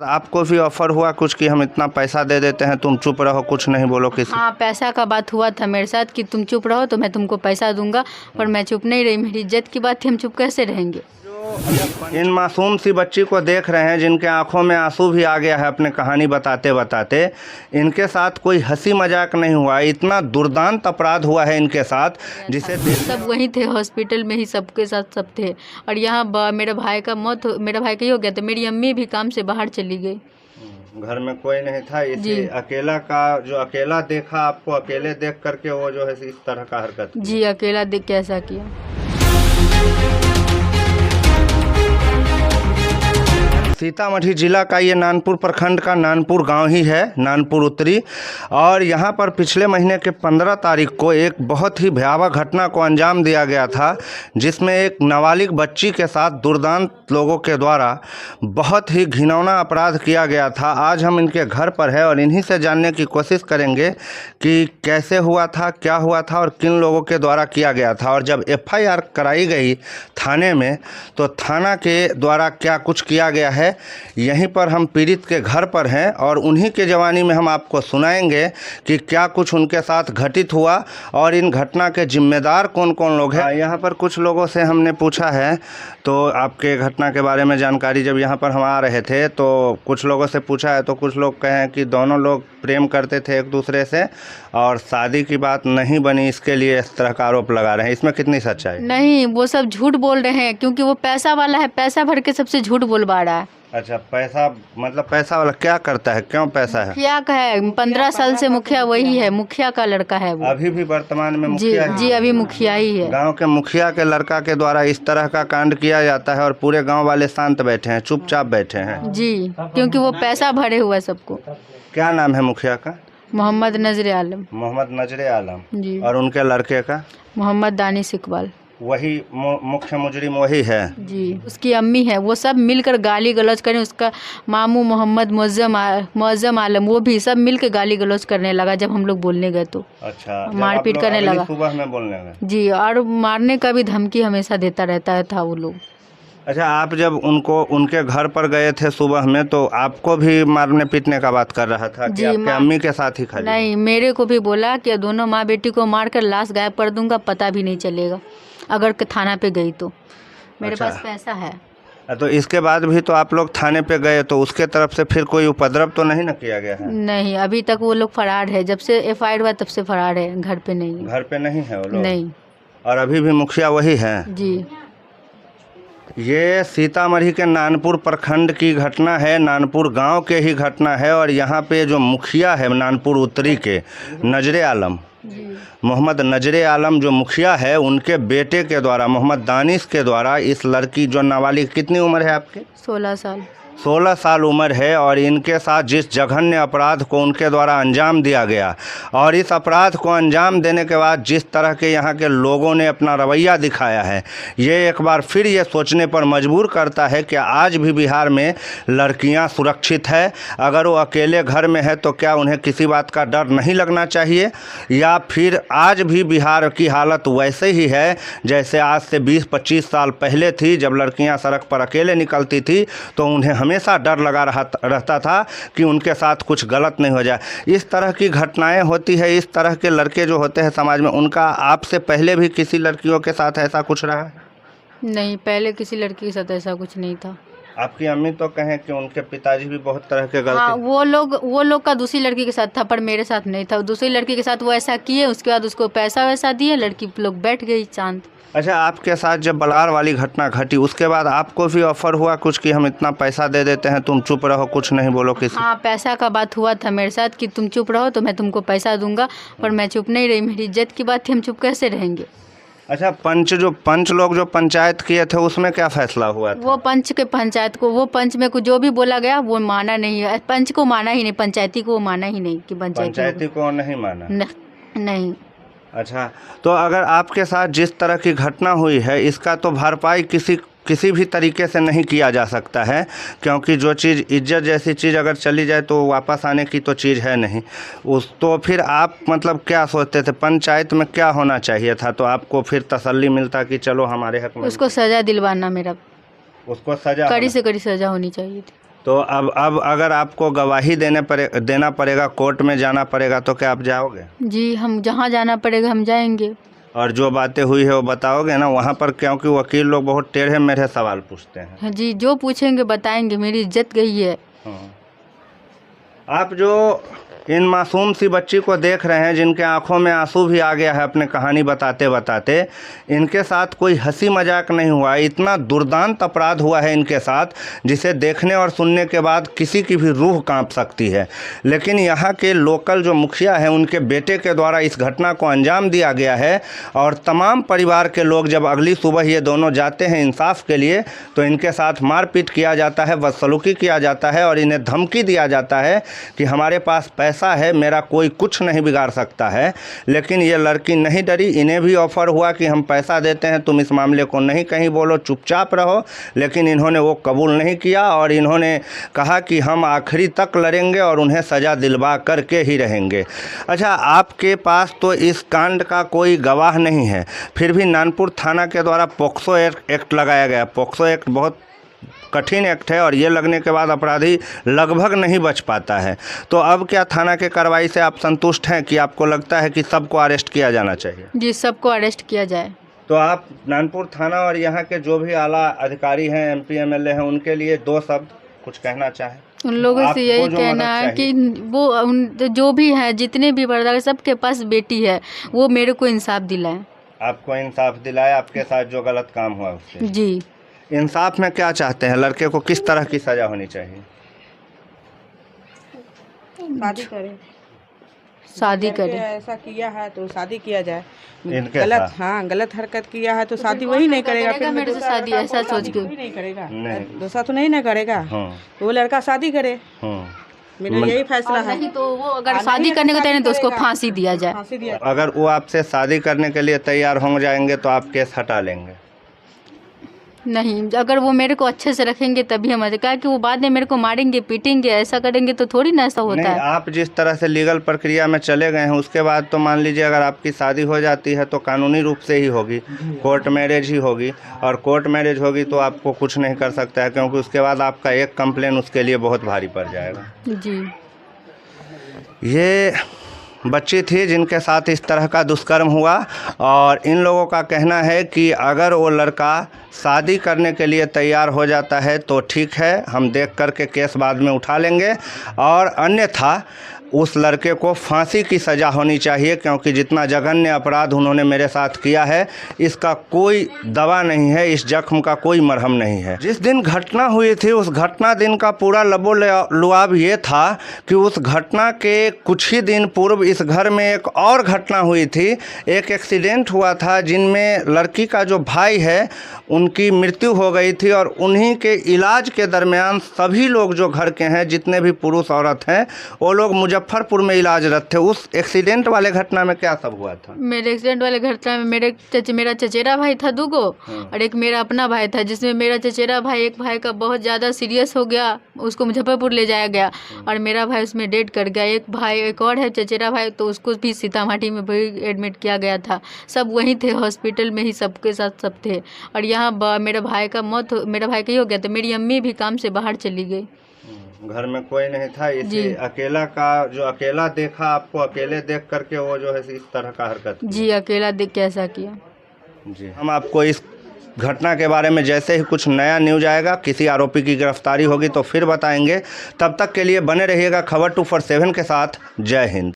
आपको भी ऑफर हुआ कुछ कि हम इतना पैसा दे देते हैं, तुम चुप रहो, कुछ नहीं बोलो किसी? हाँ, पैसा का बात हुआ था मेरे साथ कि तुम चुप रहो तो मैं तुमको पैसा दूंगा, पर मैं चुप नहीं रही। मेरी इज्जत की बात थी, हम चुप कैसे रहेंगे। इन मासूम सी बच्ची को देख रहे हैं जिनके आंखों में आंसू भी आ गया है अपने कहानी बताते बताते। इनके साथ कोई हंसी मजाक नहीं हुआ, इतना दुर्दांत अपराध हुआ है इनके साथ जिसे सब वहीं थे, हॉस्पिटल में ही सबके साथ सब थे। और यहाँ मेरे भाई का ही हो गया, तो मेरी अम्मी भी काम से बाहर चली गई। घर में कोई नहीं था, इसे अकेला का जो अकेला देखा, आपको अकेले देख करके वो जो है इस तरह का हरकत किया। जी, अकेला देख के ऐसा किया। सीतामढ़ी जिला का ये नानपुर प्रखंड का नानपुर गांव ही है, नानपुर उत्तरी। और यहाँ पर पिछले महीने के 15 तारीख को एक बहुत ही भयावह घटना को अंजाम दिया गया था, जिसमें एक नाबालिग बच्ची के साथ दुर्दांत लोगों के द्वारा बहुत ही घिनौना अपराध किया गया था। आज हम इनके घर पर है और इन्हीं से जानने की कोशिश करेंगे कि कैसे हुआ था, क्या हुआ था और किन लोगों के द्वारा किया गया था। और जब FIR कराई गई थाने में, तो थाना के द्वारा क्या कुछ किया गया है, यहीं पर हम पीड़ित के घर पर हैं और उन्हीं के जवानी में हम आपको सुनाएंगे कि क्या कुछ उनके साथ घटित हुआ और इन घटना के जिम्मेदार कौन कौन लोग हैं। यहाँ पर कुछ लोगों से हमने पूछा है तो आपके घटना के बारे में जानकारी, जब यहाँ पर हम आ रहे थे तो कुछ लोगों से पूछा है तो कुछ लोग कहें कि दोनों लोग प्रेम करते थे एक दूसरे से और शादी की बात नहीं बनी, इसके लिए इस तरह का आरोप लगा रहे हैं। इसमें कितनी सच्चाई? नहीं, वो सब झूठ बोल रहे हैं, क्योंकि वो पैसा वाला है, पैसा भर के सबसे झूठ बोलवा रहा है। अच्छा, पैसा मतलब पैसा वाला क्या करता है, क्यों पैसा है? मुखिया का है, 15 साल से मुखिया वही है, मुखिया का लड़का है वो। अभी भी वर्तमान में जी मुखिया जी, अभी मुखिया ही है। गांव के मुखिया के लड़का के द्वारा इस तरह का कांड किया जाता है और पूरे गांव वाले शांत बैठे हैं, चुपचाप बैठे हैं। जी, क्योंकि वो पैसा भरे हुआ है सबको। क्या नाम है मुखिया का? मोहम्मद नजरे आलम। मोहम्मद नजरे आलम जी। और उनके लड़के का? मोहम्मद दानिश इकबाल। वही मुख्य मुजरिम वही है? जी, उसकी अम्मी है। वो सब मिलकर गाली गलौज करें, उसका मामू मोहम्मद मुअज्जम आलम, वो भी सब मिलकर गाली गलौज करने लगा जब हम लोग बोलने गए तो। अच्छा, मारपीट करने लगा सुबह में बोलने गए? जी, और मारने का भी धमकी हमेशा देता रहता था वो लोग। अच्छा, आप जब उनके घर पर गए थे सुबह में तो आपको भी मारने पीटने का बात कर रहा था कि आपके अम्मी के साथ ही खाली? नहीं, मेरे को भी बोला कि दोनों माँ बेटी को मारकर लाश गायब कर दूंगा, पता भी नहीं चलेगा अगर थाना पे गई तो। मेरे पास पैसा है। तो इसके बाद भी तो आप लोग थाने पे गए, तो उसके तरफ से फिर कोई उपद्रव तो नहीं ना किया गया है? नहीं, अभी तक वो लोग फरार है, जब से FIR हुआ तब से फरार है, घर पे नहीं है। घर पे नहीं है वो लोग? नहीं। और अभी भी मुखिया वही है? जी। ये सीतामढ़ी के नानपुर प्रखंड की घटना है, नानपुर गांव के ही घटना है। और यहाँ पे जो मुखिया है नानपुर उत्तरी के, नजरे आलम, मोहम्मद नजरे आलम जो मुखिया है, उनके बेटे के द्वारा, मोहम्मद दानिश के द्वारा, इस लड़की जो नाबालिग, कितनी उम्र है आपकी? 16 साल। 16 साल उम्र है और इनके साथ जिस जघन्य अपराध को उनके द्वारा अंजाम दिया गया और इस अपराध को अंजाम देने के बाद जिस तरह के यहाँ के लोगों ने अपना रवैया दिखाया है, ये एक बार फिर ये सोचने पर मजबूर करता है कि आज भी बिहार में लड़कियाँ सुरक्षित है। अगर वो अकेले घर में है तो क्या उन्हें किसी बात का डर नहीं लगना चाहिए, या फिर आज भी बिहार की हालत वैसे ही है जैसे आज से 20-25 साल पहले थी, जब लड़कियाँ सड़क पर अकेले निकलती थी तो उन्हें हमेशा डर लगा रहता था कि उनके साथ कुछ गलत नहीं हो जाए। इस तरह की घटनाएं होती है, इस तरह के लड़के जो होते हैं समाज में, उनका आपसे पहले भी किसी लड़कियों के साथ ऐसा कुछ रहा? नहीं, पहले किसी लड़की के साथ ऐसा कुछ नहीं था। आपकी अम्मी तो कहें कि उनके पिताजी भी बहुत तरह के गलती। हाँ, वो लोग का दूसरी लड़की के साथ था, पर मेरे साथ नहीं था। दूसरी लड़की के साथ वो ऐसा किए, उसके बाद उसको पैसा वैसा दिए, लड़की लोग बैठ गई शांत। अच्छा, आपके साथ जब बलार वाली घटना घटी उसके बाद आपको भी ऑफर हुआ कुछ कि हम इतना पैसा दे देते हैं, तुम चुप रहो, कुछ नहीं बोलो किसी? हाँ, पैसा का बात हुआ था मेरे साथ कि तुम चुप रहो तो मैं तुमको पैसा दूंगा, पर मैं चुप नहीं रही। मेरी इज्जत की बात थी, हम चुप कैसे रहेंगे। अच्छा, पंच लोग जो पंचायत किए थे उसमें क्या फैसला हुआ था? वो पंच में कुछ जो भी बोला गया वो माना नहीं है। पंच को माना ही नहीं, पंचायती को माना ही नहीं कि पंचायती को नहीं माना? नहीं। अच्छा, तो अगर आपके साथ जिस तरह की घटना हुई है इसका तो भरपाई किसी भी तरीके से नहीं किया जा सकता है, क्योंकि जो चीज़ इज्जत जैसी चीज़ अगर चली जाए तो वापस आने की तो चीज़ है नहीं। तो फिर आप मतलब क्या सोचते थे, पंचायत में क्या होना चाहिए था तो आपको फिर तसल्ली मिलता कि चलो हमारे हक में? उसको सज़ा दिलवाना, मेरा उसको सज़ा, कड़ी से कड़ी सज़ा होनी चाहिए थी। तो अब अगर आपको गवाही देना पड़ेगा, कोर्ट में जाना पड़ेगा, तो क्या आप जाओगे? जी, हम जहाँ जाना पड़ेगा हम जाएंगे। और जो बातें हुई है वो बताओगे ना वहाँ पर, क्योंकि वकील लोग बहुत टेढ़े मेढ़े सवाल पूछते हैं। हाँ जी, जो पूछेंगे बताएंगे, मेरी इज्जत गई है। हाँ। आप जो इन मासूम सी बच्ची को देख रहे हैं, जिनके आंखों में आंसू भी आ गया है अपने कहानी बताते बताते, इनके साथ कोई हंसी मजाक नहीं हुआ, इतना दुर्दांत अपराध हुआ है इनके साथ जिसे देखने और सुनने के बाद किसी की भी रूह कांप सकती है। लेकिन यहाँ के लोकल जो मुखिया हैं, उनके बेटे के द्वारा इस घटना को अंजाम दिया गया है और तमाम परिवार के लोग जब अगली सुबह ये दोनों जाते हैं इंसाफ के लिए तो इनके साथ मारपीट किया जाता है, बदसलूकी किया जाता है और इन्हें धमकी दिया जाता है कि हमारे पास पैसा है, मेरा कोई कुछ नहीं बिगाड़ सकता है। लेकिन ये लड़की नहीं डरी, इन्हें भी ऑफ़र हुआ कि हम पैसा देते हैं, तुम इस मामले को नहीं कहीं बोलो, चुपचाप रहो। लेकिन इन्होंने वो कबूल नहीं किया और इन्होंने कहा कि हम आखिरी तक लड़ेंगे और उन्हें सज़ा दिलवा करके ही रहेंगे। अच्छा, आपके पास तो इस कांड का कोई गवाह नहीं है, फिर भी नानपुर थाना के द्वारा पोक्सो एक्ट लगाया गया। पोक्सो एक्ट बहुत कठिन एक्ट है और ये लगने के बाद अपराधी लगभग नहीं बच पाता है। तो अब क्या थाना के कार्रवाई से आप संतुष्ट हैं कि आपको लगता है कि सबको अरेस्ट किया जाना चाहिए? जी, सबको अरेस्ट किया जाए। तो आप नानपुर थाना और यहाँ के जो भी आला अधिकारी हैं, एमपी एमएलए हैं, उनके लिए दो शब्द कुछ कहना चाहें? उन लोगों से यही कहना है कि वो जो भी है, जितने भी पर्दा, सबके पास बेटी है, वो मेरे को इंसाफ दिलाए। आपको इंसाफ दिलाए, आपके साथ जो गलत काम हुआ उससे? जी। इंसाफ में क्या चाहते हैं, लड़के को किस तरह की सजा होनी चाहिए? शादी करे। शादी करे। ऐसा किया है तो शादी किया जाए। गलत, हाँ, गलत हरकत किया है तो शादी वही नहीं करेगा, फिर मेरे से शादी ऐसा सोच के नहीं करेगा, दूसरा तो नहीं ना करेगा। तो वो लड़का शादी करे, मेरा यही फैसला है। नहीं तो वो अगर शादी करने को तैयार है तो उसको फांसी दिया जाए। अगर वो आपसे शादी करने के लिए तैयार हो जाएंगे तो आप केस हटा लेंगे? नहीं, अगर वो मेरे को अच्छे से रखेंगे तभी हम कहा कि वो बाद में मेरे को मारेंगे, पीटेंगे, ऐसा करेंगे तो थोड़ी ना ऐसा होता है। आप जिस तरह से लीगल प्रक्रिया में चले गए हैं उसके बाद तो मान लीजिए अगर आपकी शादी हो जाती है तो कानूनी रूप से ही होगी, कोर्ट मैरिज ही होगी, और कोर्ट मैरिज होगी तो आपको कुछ नहीं कर सकता है, क्योंकि उसके बाद आपका एक कंप्लेन उसके लिए बहुत भारी पड़ जाएगा। जी। ये बच्ची थी जिनके साथ इस तरह का दुष्कर्म हुआ और इन लोगों का कहना है कि अगर वो लड़का शादी करने के लिए तैयार हो जाता है तो ठीक है, हम देख कर के केस बाद में उठा लेंगे, और अन्यथा उस लड़के को फांसी की सज़ा होनी चाहिए, क्योंकि जितना जघन्य अपराध उन्होंने मेरे साथ किया है इसका कोई दवा नहीं है, इस जख्म का कोई मरहम नहीं है। जिस दिन घटना हुई थी उस घटना दिन का पूरा लबो-लुआब ये था कि उस घटना के कुछ ही दिन पूर्व इस घर में एक और घटना हुई थी, एक एक्सीडेंट हुआ था जिनमें लड़की का जो भाई है उनकी मृत्यु हो गई थी, और उन्हीं के इलाज के दरमियान सभी लोग जो घर के हैं, जितने भी पुरुष औरत हैं, वो लोग मुजफ्फरपुर में इलाजरत थे। उस एक्सीडेंट वाले घटना में क्या सब हुआ था? मेरे एक्सीडेंट वाले घटना में मेरा चचेरा भाई था दूगो, और एक मेरा अपना भाई था, जिसमें मेरा चचेरा भाई, एक भाई का बहुत ज़्यादा सीरियस हो गया, उसको मुजफ्फरपुर ले जाया गया और मेरा भाई उसमें डेड कर गया। एक और है चचेरा भाई, तो उसको भी सीतामढ़ी में भी एडमिट किया गया था। सब वहीं थे, हॉस्पिटल में ही सबके साथ सब थे। और यहाँ मेरा भाई का ही हो गया, तो मेरी अम्मी भी काम से बाहर चली गई। घर में कोई नहीं था, इसे अकेला का जो अकेला देखा, आपको अकेले देख करके वो जो है इस तरह का हरकत? जी, अकेला देख के ऐसा किया। जी, हम आपको इस घटना के बारे में जैसे ही कुछ नया न्यूज आएगा, किसी आरोपी की गिरफ्तारी होगी तो फिर बताएंगे। तब तक के लिए बने रहिएगा खबर 247 के साथ। जय हिंद।